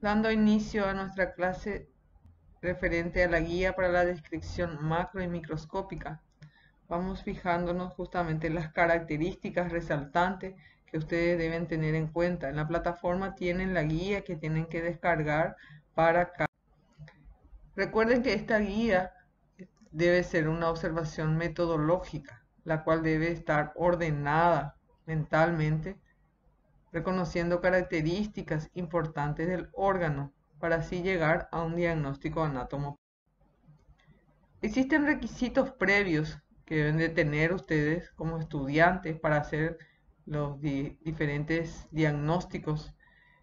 Dando inicio a nuestra clase referente a la guía para la descripción macro y microscópica, vamos fijándonos justamente en las características resaltantes que ustedes deben tener en cuenta. En la plataforma tienen la guía que tienen que descargar para cada. Recuerden que esta guía debe ser una observación metodológica, la cual debe estar ordenada mentalmente, reconociendo características importantes del órgano para así llegar a un diagnóstico anátomo. Existen requisitos previos que deben de tener ustedes como estudiantes para hacer los diferentes diagnósticos,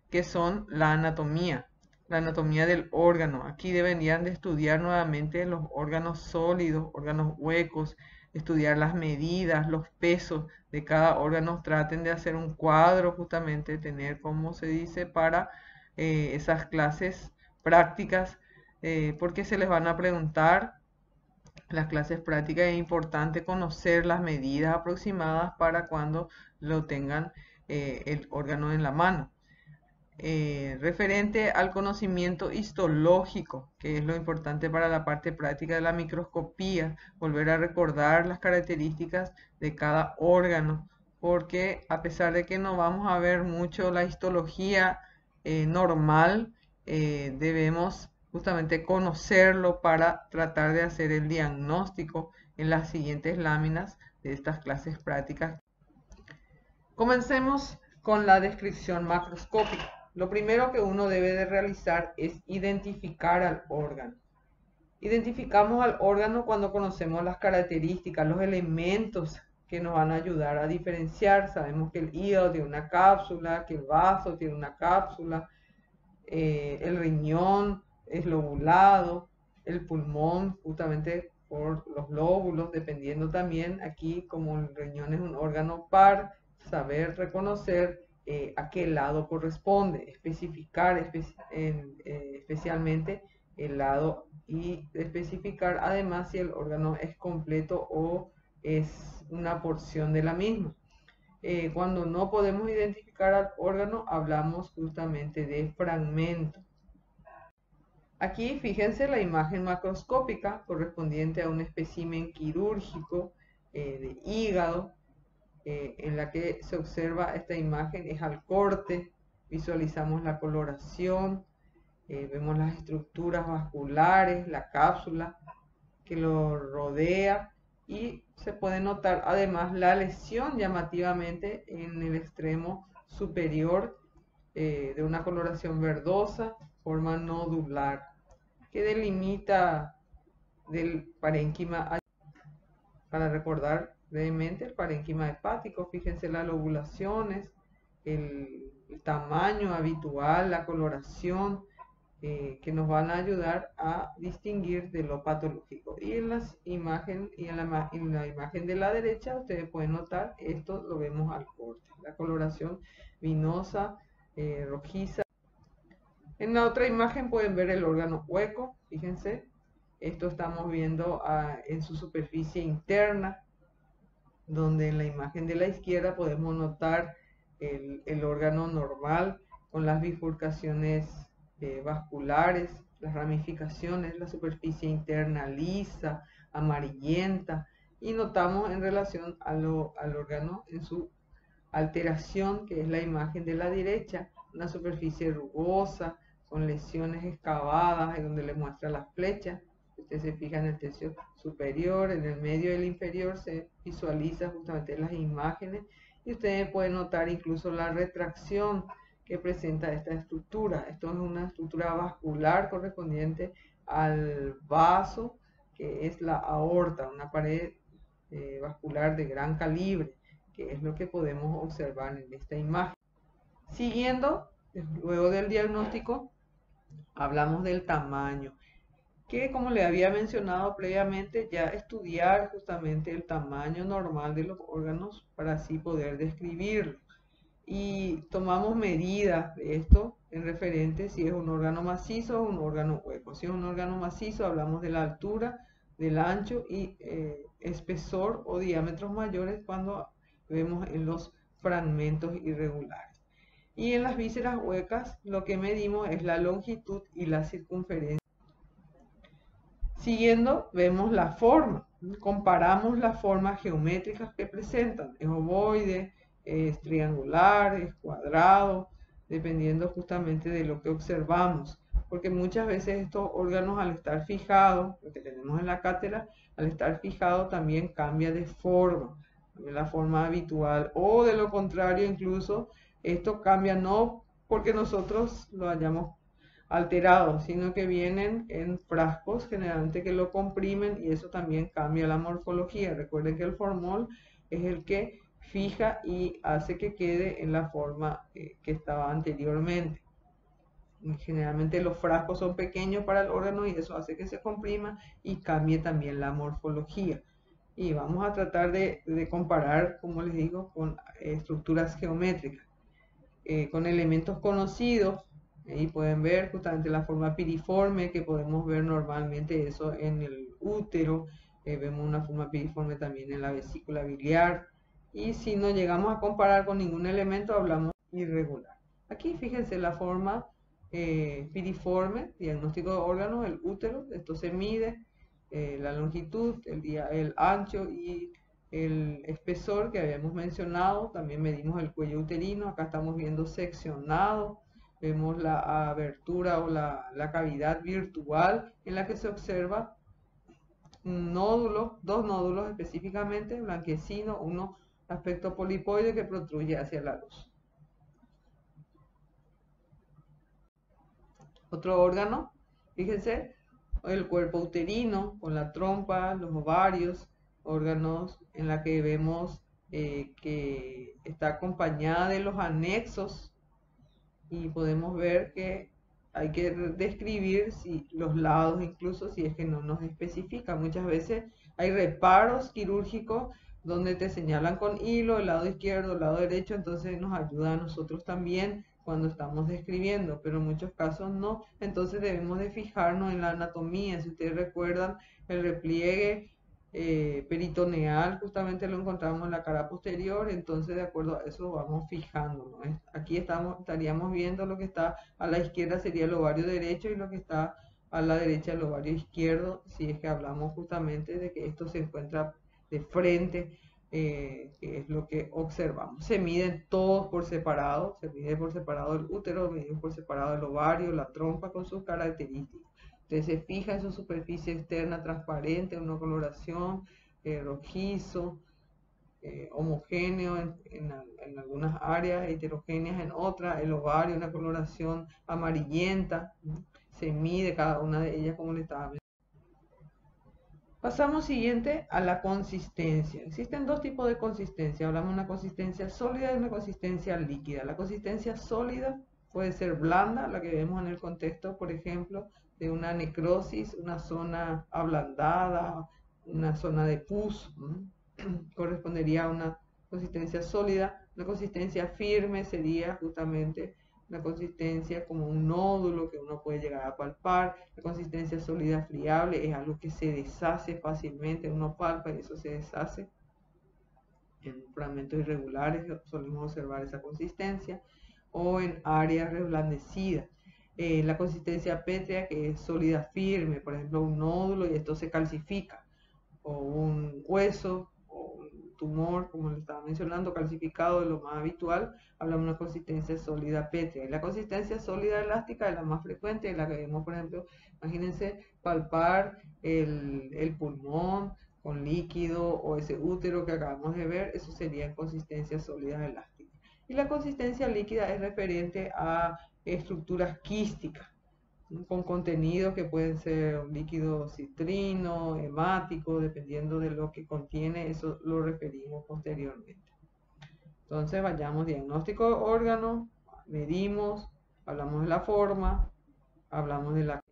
que son la anatomía del órgano. Aquí deberían de estudiar nuevamente los órganos sólidos, órganos huecos, estudiar las medidas, los pesos de cada órgano. Traten de hacer un cuadro, justamente tener, como se dice, para esas clases prácticas, porque se les van a preguntar las clases prácticas. Es importante conocer las medidas aproximadas para cuando lo tengan el órgano en la mano. Referente al conocimiento histológico, que es lo importante para la parte práctica de la microscopía, volver a recordar las características de cada órgano, porque a pesar de que no vamos a ver mucho la histología normal, debemos justamente conocerlo para tratar de hacer el diagnóstico en las siguientes láminas de estas clases prácticas. Comencemos con la descripción macroscópica. Lo primero que uno debe de realizar es identificar al órgano. Identificamos al órgano cuando conocemos las características, los elementos que nos van a ayudar a diferenciar. Sabemos que el hígado tiene una cápsula, que el vaso tiene una cápsula, el riñón es lobulado, el pulmón justamente por los lóbulos, dependiendo también aquí como el riñón es un órgano par, saber reconocer a qué lado corresponde, especificar especialmente el lado y especificar además si el órgano es completo o es una porción de la misma. Cuando no podemos identificar al órgano, hablamos justamente de fragmento. Aquí fíjense la imagen macroscópica correspondiente a un espécimen quirúrgico de hígado, en la que se observa esta imagen es al corte, visualizamos la coloración, vemos las estructuras vasculares, la cápsula que lo rodea, y se puede notar además la lesión llamativamente en el extremo superior, de una coloración verdosa, forma nodular, que delimita del parénquima. Para recordar brevemente el parénquima hepático, fíjense las lobulaciones, el tamaño habitual, la coloración, que nos van a ayudar a distinguir de lo patológico. Y en las imagen, y en la imagen de la derecha ustedes pueden notar, esto lo vemos al corte, la coloración vinosa, rojiza. En la otra imagen pueden ver el órgano hueco, fíjense, esto estamos viendo en su superficie interna, donde en la imagen de la izquierda podemos notar el órgano normal con las bifurcaciones vasculares, las ramificaciones, la superficie interna lisa, amarillenta, y notamos en relación al órgano en su alteración, que es la imagen de la derecha, una superficie rugosa con lesiones excavadas, en donde le muestra las flechas. Usted se fija en el tercio superior, en el medio y el inferior se visualiza justamente las imágenes, y ustedes pueden notar incluso la retracción que presenta esta estructura. Esto es una estructura vascular correspondiente al vaso, que es la aorta, una pared vascular de gran calibre, que es lo que podemos observar en esta imagen. Siguiendo, luego del diagnóstico, hablamos del tamaño, que como le había mencionado previamente, ya estudiar justamente el tamaño normal de los órganos para así poder describirlo. Y tomamos medidas de esto en referente si es un órgano macizo o un órgano hueco. Si es un órgano macizo, hablamos de la altura, del ancho y espesor o diámetros mayores cuando vemos en los fragmentos irregulares. Y en las vísceras huecas lo que medimos es la longitud y la circunferencia. Siguiendo, vemos la forma. Comparamos las formas geométricas que presentan. Es ovoide, es triangular, es cuadrado, dependiendo justamente de lo que observamos. Porque muchas veces estos órganos, al estar fijados, lo que tenemos en la cátedra, al estar fijados también cambia de forma, cambia la forma habitual. O de lo contrario, incluso esto cambia no porque nosotros lo hayamos alterados, sino que vienen en frascos generalmente que lo comprimen y eso también cambia la morfología. Recuerden que el formol es el que fija y hace que quede en la forma que estaba anteriormente. Generalmente los frascos son pequeños para el órgano y eso hace que se comprima y cambie también la morfología. Y vamos a tratar de comparar, como les digo, con estructuras geométricas, con elementos conocidos. Ahí pueden ver justamente la forma piriforme, que podemos ver normalmente eso en el útero. Vemos una forma piriforme también en la vesícula biliar. Y si no llegamos a comparar con ningún elemento, hablamos irregular. Aquí fíjense la forma piriforme, diagnóstico de órganos, el útero. Esto se mide, la longitud, el ancho y el espesor que habíamos mencionado. También medimos el cuello uterino. Acá estamos viendo seccionado. Vemos la abertura o la cavidad virtual en la que se observa un nódulo, dos nódulos específicamente, blanquecino, uno aspecto polipoide que protruye hacia la luz. Otro órgano, fíjense, el cuerpo uterino con la trompa, los ovarios, órganos en la que vemos que está acompañada de los anexos y podemos ver que hay que describir los lados, incluso si es que no nos especifica. Muchas veces hay reparos quirúrgicos donde te señalan con hilo el lado izquierdo, el lado derecho, entonces nos ayuda a nosotros también cuando estamos describiendo, pero en muchos casos no. Entonces debemos de fijarnos en la anatomía. Si ustedes recuerdan, el repliegue peritoneal justamente lo encontramos en la cara posterior, entonces de acuerdo a eso vamos fijándonos. Aquí estaríamos viendo lo que está a la izquierda sería el ovario derecho y lo que está a la derecha el ovario izquierdo, si es que hablamos justamente de que esto se encuentra de frente, que es lo que observamos. Se miden todos por separado, se mide por separado el útero, mide por separado el ovario, la trompa con sus características. Usted se fija en su superficie externa transparente, una coloración rojizo, homogéneo en algunas áreas, heterogéneas en otras, el ovario, una coloración amarillenta, se mide cada una de ellas como le estaba mencionando. Pasamos siguiente a la consistencia. Existen dos tipos de consistencia. Hablamos de una consistencia sólida y una consistencia líquida. La consistencia sólida puede ser blanda, la que vemos en el contexto, por ejemplo, de una necrosis, una zona ablandada, una zona de pus, correspondería a una consistencia sólida. Una consistencia firme sería justamente una consistencia como un nódulo que uno puede llegar a palpar. La consistencia sólida friable es algo que se deshace fácilmente, uno palpa y eso se deshace. En fragmentos irregulares solemos observar esa consistencia, o en áreas reblandecidas. La consistencia pétrea, que es sólida firme, por ejemplo un nódulo y esto se calcifica, o un hueso o un tumor, como le estaba mencionando, calcificado de lo más habitual, hablamos de una consistencia sólida pétrea. Y la consistencia sólida elástica es la más frecuente, la que vemos, por ejemplo, imagínense palpar el pulmón con líquido o ese útero que acabamos de ver, eso sería consistencia sólida elástica. Y la consistencia líquida es referente a estructuras quísticas, con contenidos que pueden ser un líquido citrino, hemático, dependiendo de lo que contiene, eso lo referimos posteriormente. Entonces vayamos, diagnóstico de órgano, medimos, hablamos de la forma, hablamos de la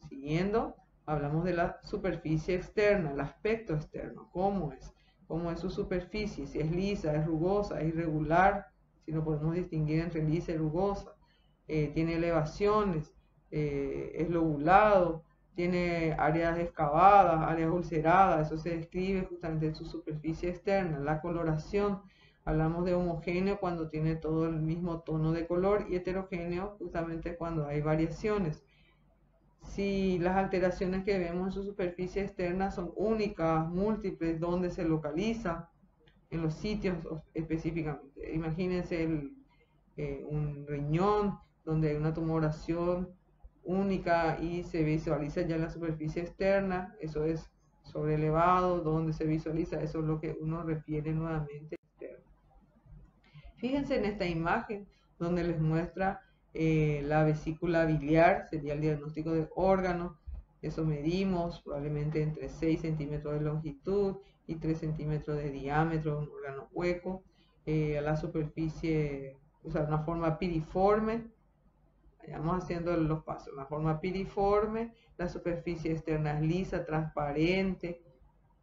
siguiendo, hablamos de la superficie externa, el aspecto externo, cómo es su superficie, si es lisa, es rugosa, es irregular, si no podemos distinguir entre lisa y rugosa. Tiene elevaciones, es lobulado, tiene áreas excavadas, áreas ulceradas, eso se describe justamente en su superficie externa. La coloración, Hablamos de homogéneo cuando tiene todo el mismo tono de color y heterogéneo justamente cuando hay variaciones. Si las alteraciones que vemos en su superficie externa son únicas, múltiples, ¿dónde se localiza? En los sitios específicamente. Imagínense un riñón donde hay una tumoración única y se visualiza ya en la superficie externa, eso es sobrelevado, donde se visualiza, eso es lo que uno refiere nuevamente externo. Fíjense en esta imagen donde les muestra la vesícula biliar, sería el diagnóstico de órgano. Eso medimos probablemente entre 6 centímetros de longitud y 3 centímetros de diámetro, un órgano hueco. A la superficie, o sea, una forma piriforme. Vamos haciendo los pasos. Una forma piriforme, la superficie externa es lisa, transparente,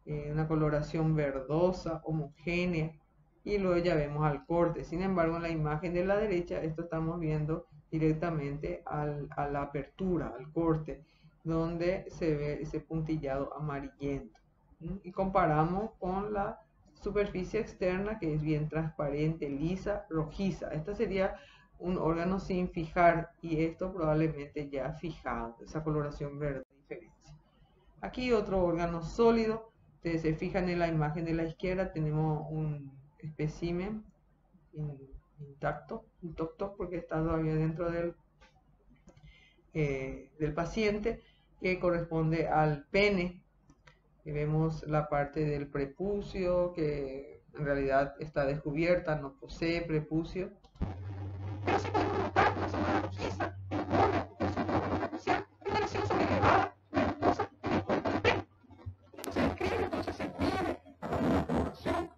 una coloración verdosa, homogénea, y luego ya vemos al corte. Sin embargo, en la imagen de la derecha, esto estamos viendo directamente a la apertura, al corte, donde se ve ese puntillado amarillento. Y comparamos con la superficie externa, que es bien transparente, lisa, rojiza. Esta sería un órgano sin fijar y esto probablemente ya fijado, esa coloración verde diferencia. Aquí otro órgano sólido. Ustedes se fijan en la imagen de la izquierda, tenemos un espécimen intacto porque está todavía dentro del paciente, que corresponde al pene. Y vemos la parte del prepucio, que en realidad está descubierta, no posee prepucio. Pero sí podemos notar una zona rojiza, enorme, con su superficial, una lesión sobrelevada, verdosa, en el cuerpo del pene. Se describe entonces se mide una coloración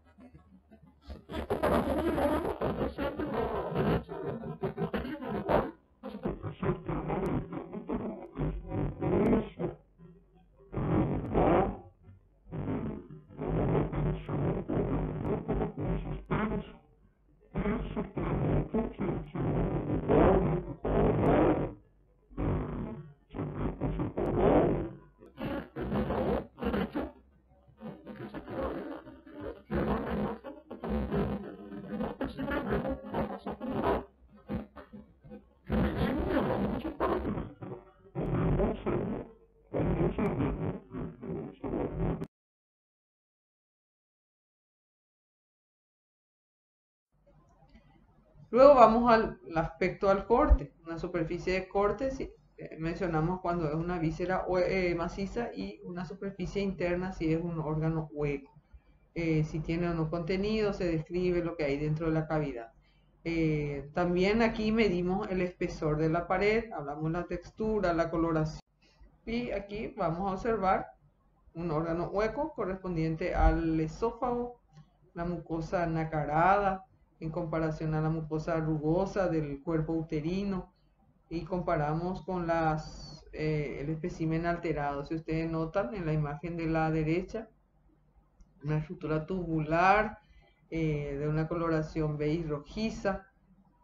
y comparamos con el órgano al tercer de la derecha del mecanismo en el cual la superficie externa del diámetro es verdosa, irregular, llama la atención por algunos pelos y se pregunta si irregular, cuadrado, segmentos separados. El lado derecho, que se queda en la izquierda de la imagen, en el espécimen vemos una masa pura que medimos y hablamos de sus características. Lo mismo hacemos cuando observemos el observador. Luego vamos al aspecto al corte, una superficie de corte, si, mencionamos cuando es una víscera maciza y una superficie interna si es un órgano hueco. Si tiene o no contenido, se describe lo que hay dentro de la cavidad. También aquí medimos el espesor de la pared, hablamos de la textura, la coloración. Y aquí vamos a observar un órgano hueco correspondiente al esófago, la mucosa nacarada en comparación a la mucosa rugosa del cuerpo uterino, y comparamos con el espécimen alterado. Si ustedes notan en la imagen de la derecha, una estructura tubular de una coloración beige rojiza,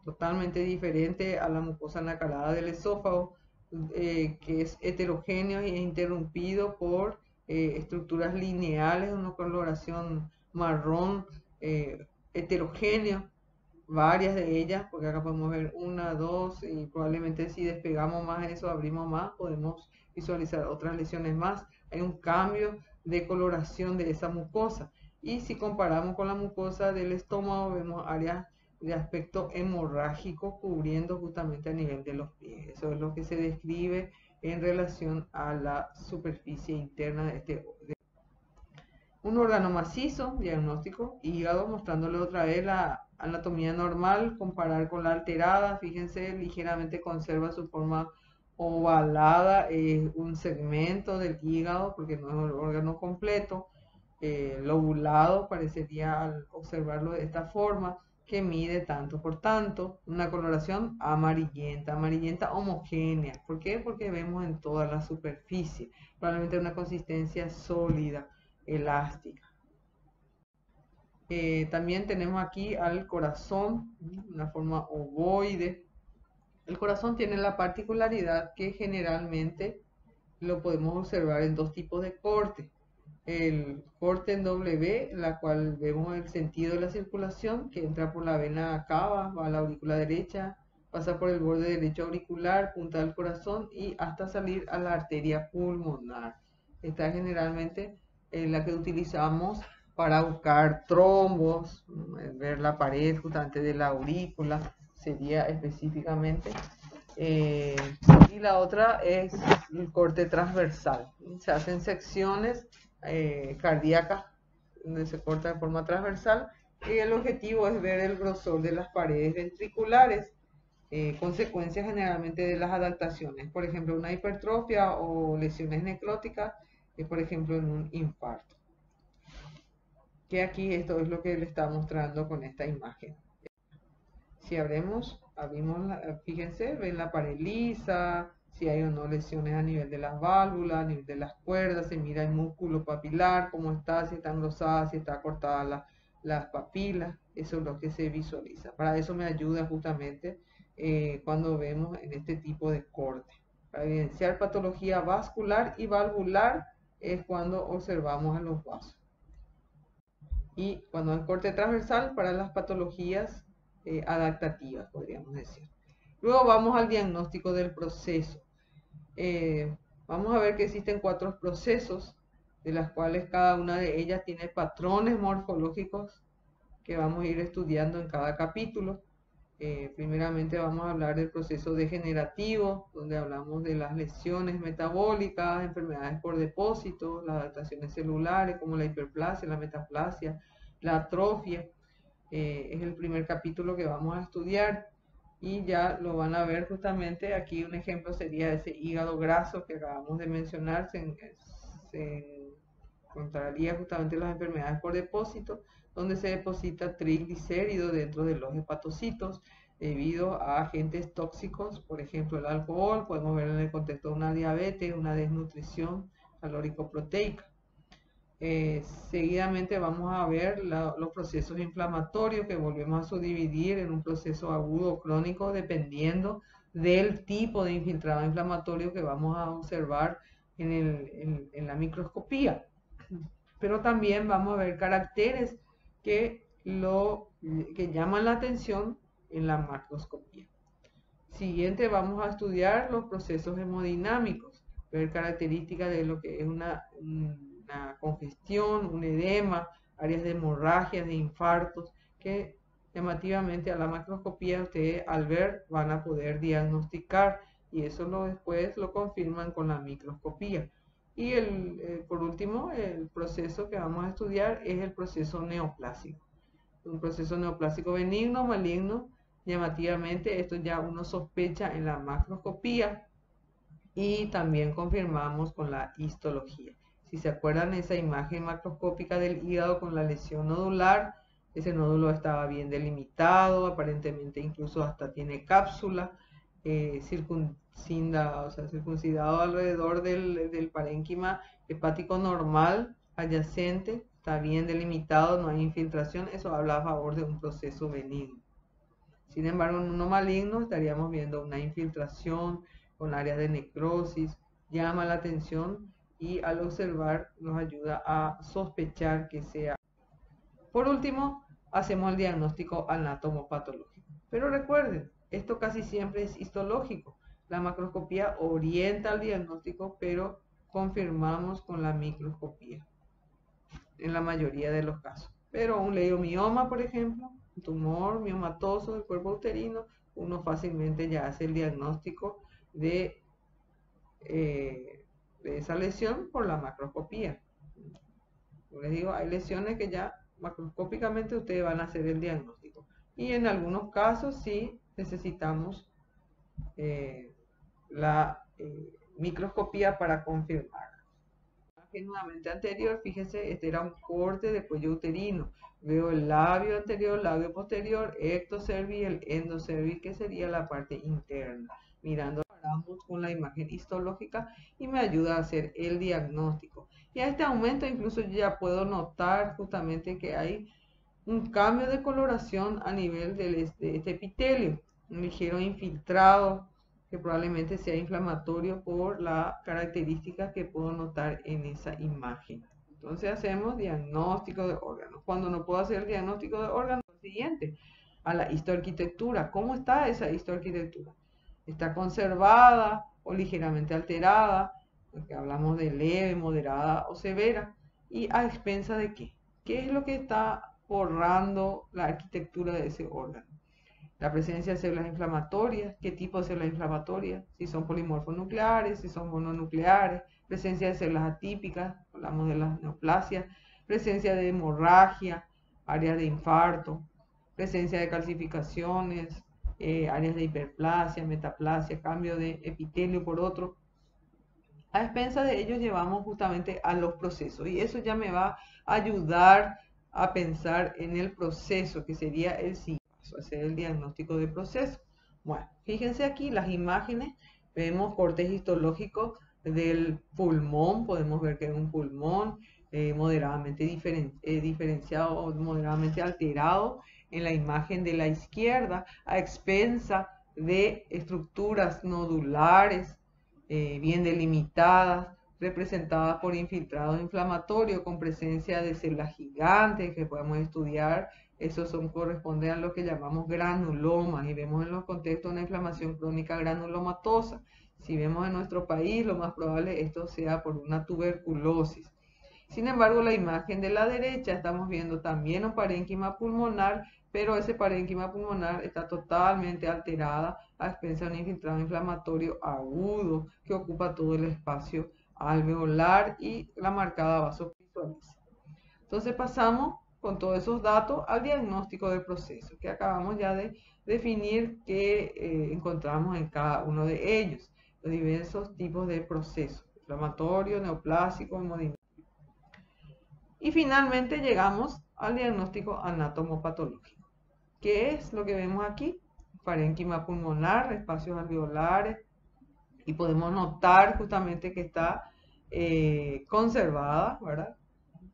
totalmente diferente a la mucosa nacarada del esófago, que es heterogéneo e interrumpido por estructuras lineales, una coloración marrón heterogéneo, varias de ellas, porque acá podemos ver una, dos, y probablemente si despegamos más eso, abrimos más, podemos visualizar otras lesiones más. Hay un cambio de coloración de esa mucosa. Y si comparamos con la mucosa del estómago, vemos áreas de aspecto hemorrágico cubriendo justamente a nivel de los pies. Eso es lo que se describe en relación a la superficie interna de este un órgano macizo, diagnóstico, hígado, mostrándole otra vez la anatomía normal, comparar con la alterada. Fíjense, ligeramente conserva su forma ovalada, un segmento del hígado, porque no es un órgano completo, lobulado, parecería al observarlo de esta forma, que mide tanto por tanto, una coloración amarillenta, amarillenta homogénea. ¿Por qué? Porque vemos en toda la superficie, probablemente una consistencia sólida, elástica. También tenemos aquí al corazón, una forma ovoide. El corazón tiene la particularidad que generalmente lo podemos observar en dos tipos de corte. el corte en W, la cual vemos el sentido de la circulación, que entra por la vena cava, va a la aurícula derecha, pasa por el borde derecho auricular, punta del corazón y hasta salir a la arteria pulmonar. Esta es generalmente la que utilizamos para buscar trombos, ver la pared justamente de la aurícula, sería específicamente. Eh, y la otra es el corte transversal. Se hacen secciones cardíacas donde se corta de forma transversal y el objetivo es ver el grosor de las paredes ventriculares, consecuencias generalmente de las adaptaciones, por ejemplo una hipertrofia o lesiones necróticas, por ejemplo en un infarto. Que aquí esto es lo que le está mostrando con esta imagen. Si abrimos fíjense, ven la pared lisa, si hay o no lesiones a nivel de las válvulas, a nivel de las cuerdas, se mira el músculo papilar, cómo está, si está engrosada, si está cortada las papilas, eso es lo que se visualiza. Para eso me ayuda justamente cuando vemos en este tipo de corte. Para evidenciar patología vascular y valvular es cuando observamos a los vasos. Y cuando es corte transversal para las patologías adaptativas, podríamos decir. Luego vamos al diagnóstico del proceso. Vamos a ver que existen 4 procesos, de las cuales cada una de ellas tiene patrones morfológicos que vamos a ir estudiando en cada capítulo. Primeramente vamos a hablar del proceso degenerativo, donde hablamos de las lesiones metabólicas, enfermedades por depósito, las adaptaciones celulares como la hiperplasia, la metaplasia, la atrofia. Es el primer capítulo que vamos a estudiar y ya lo van a ver justamente. Aquí un ejemplo sería ese hígado graso que acabamos de mencionar. Se encontraría justamente las enfermedades por depósito, donde se deposita triglicéridos dentro de los hepatocitos debido a agentes tóxicos, por ejemplo el alcohol, podemos ver en el contexto de una diabetes, una desnutrición calórico-proteica. Seguidamente vamos a ver los procesos inflamatorios, que volvemos a subdividir en un proceso agudo o crónico dependiendo del tipo de infiltrado inflamatorio que vamos a observar en la microscopía. Pero también vamos a ver caracteres que llaman la atención en la macroscopía. Siguiente vamos a estudiar los procesos hemodinámicos, ver características de lo que es una congestión, un edema, áreas de hemorragias, de infartos, que llamativamente a la macroscopía ustedes al ver van a poder diagnosticar, y eso después lo confirman con la microscopía. Y por último, el proceso que vamos a estudiar es el proceso neoplásico. Un proceso neoplásico benigno, maligno, llamativamente esto ya uno sospecha en la macroscopía y también confirmamos con la histología. Si se acuerdan esa imagen macroscópica del hígado con la lesión nodular, ese nódulo estaba bien delimitado, aparentemente incluso hasta tiene cápsula, circuncidado alrededor del parénquima hepático normal adyacente, está bien delimitado, no hay infiltración, eso habla a favor de un proceso benigno. Sin embargo, en uno maligno estaríamos viendo una infiltración con áreas de necrosis, llama la atención y al observar nos ayuda a sospechar que sea. Por último, hacemos el diagnóstico anatomopatológico. Pero recuerden, esto casi siempre es histológico. La macroscopía orienta al diagnóstico, pero confirmamos con la microscopía en la mayoría de los casos. Pero un leiomioma, por ejemplo, un tumor miomatoso del cuerpo uterino, uno fácilmente ya hace el diagnóstico de esa lesión por la macroscopía. Como les digo, hay lesiones que ya macroscópicamente ustedes van a hacer el diagnóstico. Y en algunos casos sí necesitamos la microscopía para confirmar. Nuevamente anterior, fíjense, este era un corte de cuello uterino. Veo el labio anterior, labio posterior, ectocervi y el endocervi, que sería la parte interna. Mirando con la imagen histológica y me ayuda a hacer el diagnóstico. Y a este aumento incluso yo ya puedo notar justamente que hay un cambio de coloración a nivel de este epitelio, un ligero infiltrado que probablemente sea inflamatorio por la característica que puedo notar en esa imagen. Entonces hacemos diagnóstico de órganos. Cuando no puedo hacer el diagnóstico de órganos, lo siguiente, a la histoarquitectura. ¿Cómo está esa histoarquitectura? ¿Está conservada o ligeramente alterada? Porque hablamos de leve, moderada o severa. ¿Y a expensa de qué? ¿Qué es lo que está borrando la arquitectura de ese órgano? La presencia de células inflamatorias, qué tipo de células inflamatorias, si son polimorfos nucleares, si son mononucleares, presencia de células atípicas, hablamos de las neoplasias, presencia de hemorragia, áreas de infarto, presencia de calcificaciones, áreas de hiperplasia, metaplasia, cambio de epitelio por otro. A expensas de ellos llevamos justamente a los procesos y eso ya me va a ayudar a pensar en el proceso que sería el siguiente paso, hacer el diagnóstico de proceso. Bueno, fíjense aquí las imágenes, vemos cortes histológicos del pulmón, podemos ver que es un pulmón moderadamente diferenciado o moderadamente alterado en la imagen de la izquierda, a expensa de estructuras nodulares bien delimitadas, representadas por infiltrados inflamatorios con presencia de células gigantes que podemos estudiar. Esos corresponden a lo que llamamos granulomas y vemos en los contextos una inflamación crónica granulomatosa. Si vemos en nuestro país, lo más probable esto sea por una tuberculosis. Sin embargo, la imagen de la derecha estamos viendo también un parénquima pulmonar, pero ese parénquima pulmonar está totalmente alterada a expensas de un infiltrado inflamatorio agudo que ocupa todo el espacio alveolar y la marcada vasovisualiza. Entonces pasamos con todos esos datos al diagnóstico del proceso, que acabamos ya de definir que encontramos en cada uno de ellos, los diversos tipos de procesos, inflamatorio, neoplásico, hemodinámico. Y finalmente llegamos al diagnóstico anatomopatológico. ¿Qué es lo que vemos aquí? Parénquima pulmonar, espacios alveolares, y podemos notar justamente que está conservada, ¿verdad?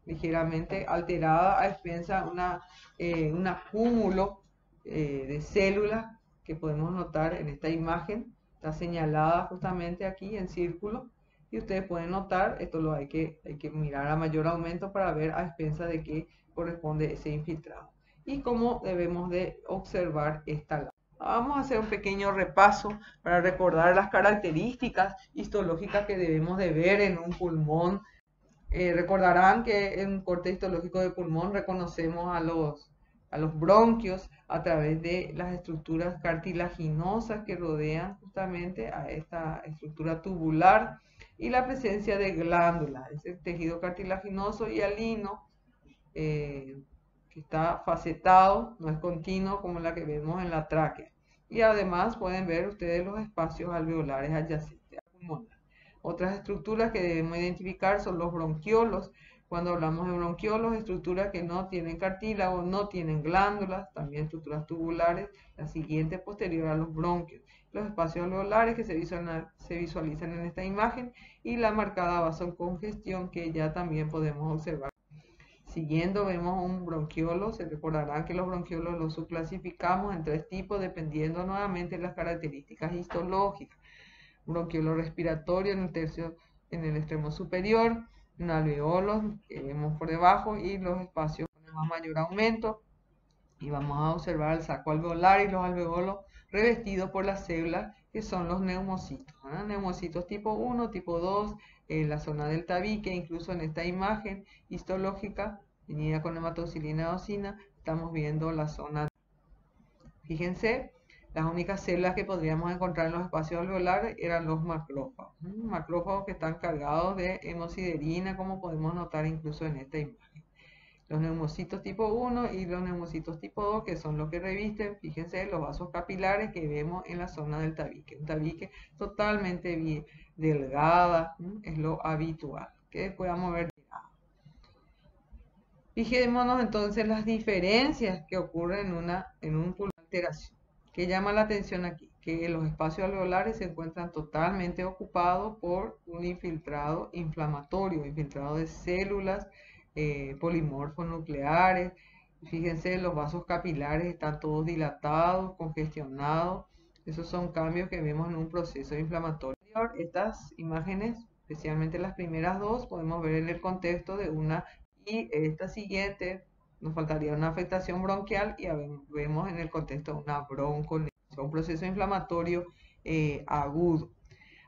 Ligeramente alterada a expensa un acúmulo de células que podemos notar en esta imagen. Está señalada justamente aquí en círculo. Y ustedes pueden notar, esto lo hay que mirar a mayor aumento para ver a expensa de qué corresponde ese infiltrado. Y cómo debemos de observar esta lámina. Vamos a hacer un pequeño repaso para recordar las características histológicas que debemos de ver en un pulmón. Recordarán que en un corte histológico de pulmón reconocemos a los bronquios a través de las estructuras cartilaginosas que rodean justamente a esta estructura tubular y la presencia de glándulas, ese tejido cartilaginoso hialino que está facetado, no es continuo como la que vemos en la tráquea. Y además pueden ver ustedes los espacios alveolares adyacentes al pulmón. Otras estructuras que debemos identificar son los bronquiolos. Cuando hablamos de bronquiolos, estructuras que no tienen cartílago, no tienen glándulas, también estructuras tubulares, la siguiente posterior a los bronquios. Los espacios alveolares que se visualizan en esta imagen y la marcada vasocongestión que ya también podemos observar. Siguiendo vemos un bronquiolo. Se recordarán que los bronquiolos los subclasificamos en 3 tipos dependiendo nuevamente de las características histológicas. Bronquiolo respiratorio en el extremo superior, un alveolo que vemos por debajo y los espacios con mayor aumento. Y vamos a observar el saco alveolar y los alveolos revestidos por las células que son los neumocitos. Neumocitos tipo 1, tipo 2, en la zona del tabique, incluso en esta imagen histológica, venida con hematocilina y eosina, estamos viendo la zona. Fíjense, las únicas células que podríamos encontrar en los espacios alveolares eran los macrófagos. Macrófagos que están cargados de hemosiderina, como podemos notar incluso en esta imagen. Los neumocitos tipo 1 y los neumocitos tipo 2, que son los que revisten, fíjense, los vasos capilares que vemos en la zona del tabique. Un tabique totalmente delgada, es lo habitual, que después vamos a ver. Fijémonos entonces las diferencias que ocurren en un pulmón de alteración. ¿Qué llama la atención aquí? Que los espacios alveolares se encuentran totalmente ocupados por un infiltrado inflamatorio, infiltrado de células, polimorfos nucleares. Fíjense, los vasos capilares están todos dilatados, congestionados. Esos son cambios que vemos en un proceso inflamatorio. Estas imágenes especialmente las primeras dos, podemos ver en el contexto de una, y esta siguiente nos faltaría una afectación bronquial y vemos en el contexto de una bronconeumonía, un proceso inflamatorio agudo.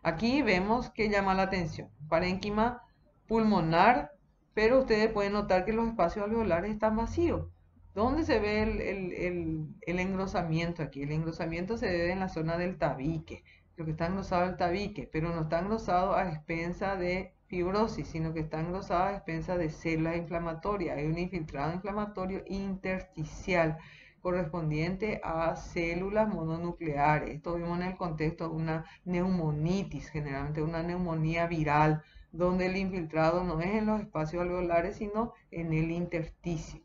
Aquí vemos que llama la atención, parénquima pulmonar, pero ustedes pueden notar que los espacios alveolares están vacíos. ¿Dónde se ve el engrosamiento aquí? El engrosamiento se ve en la zona del tabique, lo que está engrosado es el tabique, pero no está engrosado a expensa de fibrosis, sino que está engrosado a expensa de células inflamatorias. Hay un infiltrado inflamatorio intersticial correspondiente a células mononucleares. Esto vimos en el contexto de una neumonitis, generalmente una neumonía viral, donde el infiltrado no es en los espacios alveolares, sino en el intersticio.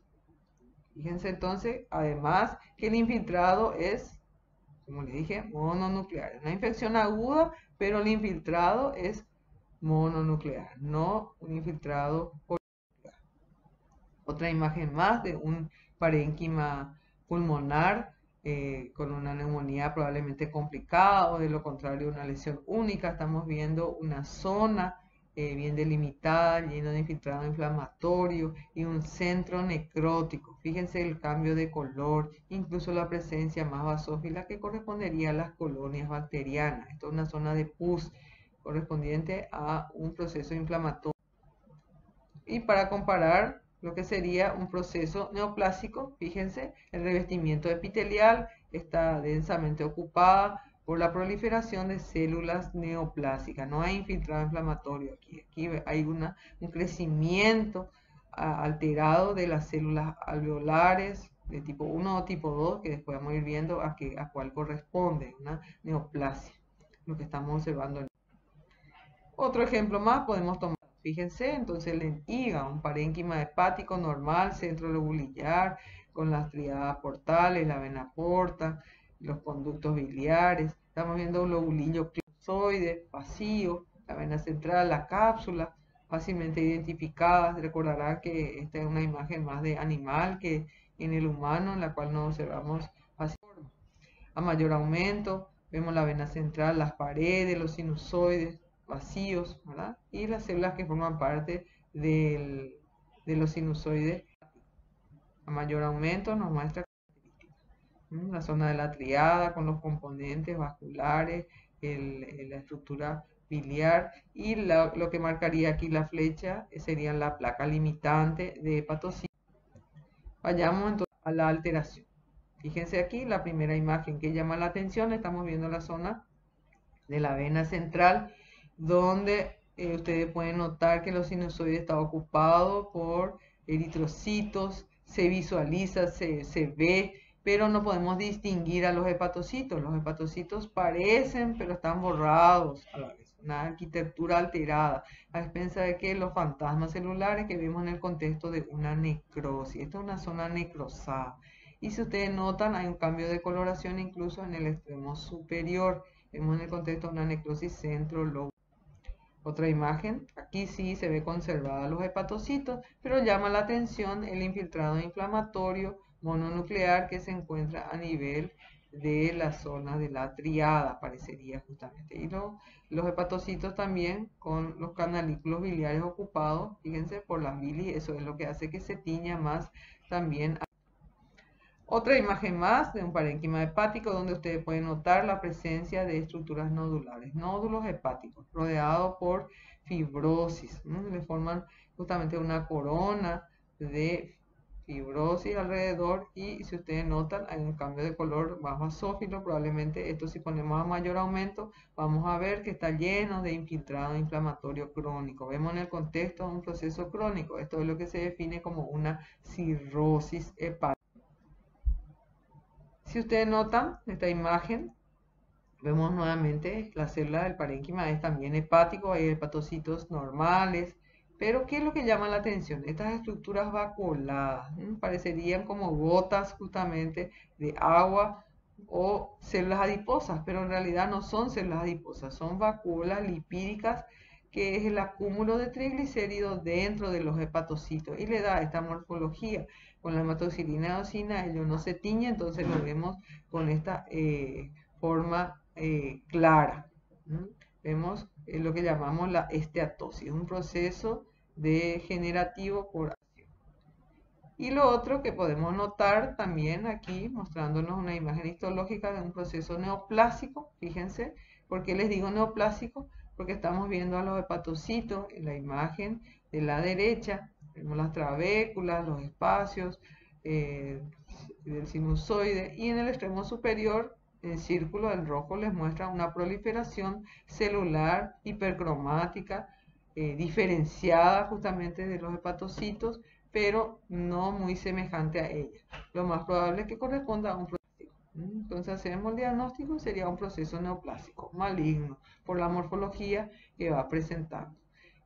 Fíjense entonces, además, que el infiltrado es, como les dije, mononuclear. Una infección aguda, pero el infiltrado es mononuclear, no un infiltrado polinuclear. Otra imagen más de un parénquima pulmonar con una neumonía probablemente complicada o de lo contrario una lesión única. Estamos viendo una zona bien delimitada, lleno de infiltrado inflamatorio y un centro necrótico. Fíjense el cambio de color, incluso la presencia más basófila que correspondería a las colonias bacterianas. Esto es una zona de pus correspondiente a un proceso inflamatorio. Y para comparar lo que sería un proceso neoplásico, fíjense, el revestimiento epitelial está densamente ocupada por la proliferación de células neoplásicas. No hay infiltrado inflamatorio aquí. Aquí hay un crecimiento alterado de las células alveolares de tipo 1 o tipo 2, que después vamos a ir viendo a cuál corresponde, una neoplasia, lo que estamos observando. Otro ejemplo más podemos tomar. Fíjense, entonces lentiga, un parénquima hepático normal, centro lobulillar, con las triadas portales, la vena porta, los conductos biliares. Estamos viendo un lobulillo clausoide, vacío, la vena central, la cápsula, fácilmente identificadas. Recordarán que esta es una imagen más de animal que en el humano, en la cual nos observamos así. A mayor aumento, vemos la vena central, las paredes, los sinusoides vacíos, ¿verdad? Y las células que forman parte de los sinusoides. A mayor aumento nos muestra la zona de la triada con los componentes vasculares, la estructura biliar y lo que marcaría aquí la flecha sería la placa limitante de hepatocitos. Vayamos entonces a la alteración. Fíjense aquí la primera imagen que llama la atención, estamos viendo la zona de la vena central, donde ustedes pueden notar que los sinusoides está ocupado por eritrocitos, se visualiza, se ve, pero no podemos distinguir a los hepatocitos. Los hepatocitos parecen, pero están borrados a la vez. Una arquitectura alterada, a expensa de que los fantasmas celulares que vemos en el contexto de una necrosis. Esta es una zona necrosada. Y si ustedes notan, hay un cambio de coloración incluso en el extremo superior. Vemos en el contexto de una necrosis centrolobular. Otra imagen, aquí sí se ve conservada los hepatocitos, pero llama la atención el infiltrado inflamatorio mononuclear que se encuentra a nivel de la zona de la triada, parecería justamente. Y los hepatocitos también con los canalículos biliares ocupados, fíjense, por las bilis, eso es lo que hace que se tiña más también. Otra imagen más de un parénquima hepático donde ustedes pueden notar la presencia de estructuras nodulares, nódulos hepáticos, rodeados por fibrosis. Le forman justamente una corona de fibrosis alrededor y si ustedes notan hay un cambio de color más basófilo, probablemente esto si ponemos a mayor aumento vamos a ver que está lleno de infiltrado inflamatorio crónico. Vemos en el contexto de un proceso crónico, esto es lo que se define como una cirrosis hepática. Si ustedes notan esta imagen, vemos nuevamente la célula del parénquima es también hepático, hay hepatocitos normales, pero ¿qué es lo que llama la atención? Estas estructuras vacuoladas, parecerían como gotas justamente de agua o células adiposas, pero en realidad no son células adiposas, son vacuolas lipídicas que es el acúmulo de triglicéridos dentro de los hepatocitos y le da esta morfología. Con la hematoxilina eosina ellos no se tiñe, entonces lo vemos con esta forma clara. Vemos lo que llamamos la esteatosis, un proceso degenerativo por acción. Y lo otro que podemos notar también aquí, mostrándonos una imagen histológica de un proceso neoplásico, fíjense, ¿por qué les digo neoplásico? Porque estamos viendo a los hepatocitos en la imagen de la derecha, vemos las trabéculas, los espacios del sinusoide, y en el extremo superior, en círculo del rojo, les muestra una proliferación celular hipercromática, diferenciada justamente de los hepatocitos, pero no muy semejante a ella. Lo más probable es que corresponda a un plástico. Entonces hacemos el diagnóstico, sería un proceso neoplásico maligno por la morfología que va presentando.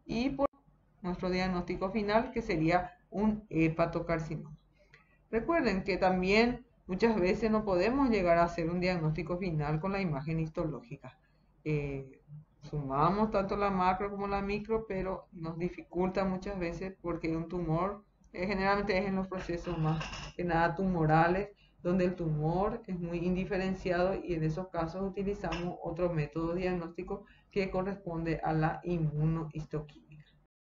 Y por nuestro diagnóstico final, que sería un hepatocarcinoma. Recuerden que también muchas veces no podemos llegar a hacer un diagnóstico final con la imagen histológica. Sumamos tanto la macro como la micro, pero nos dificulta muchas veces porque un tumor generalmente es en los procesos más que nada tumorales, donde el tumor es muy indiferenciado, y en esos casos utilizamos otro método diagnóstico que corresponde a la inmunohistoquímica.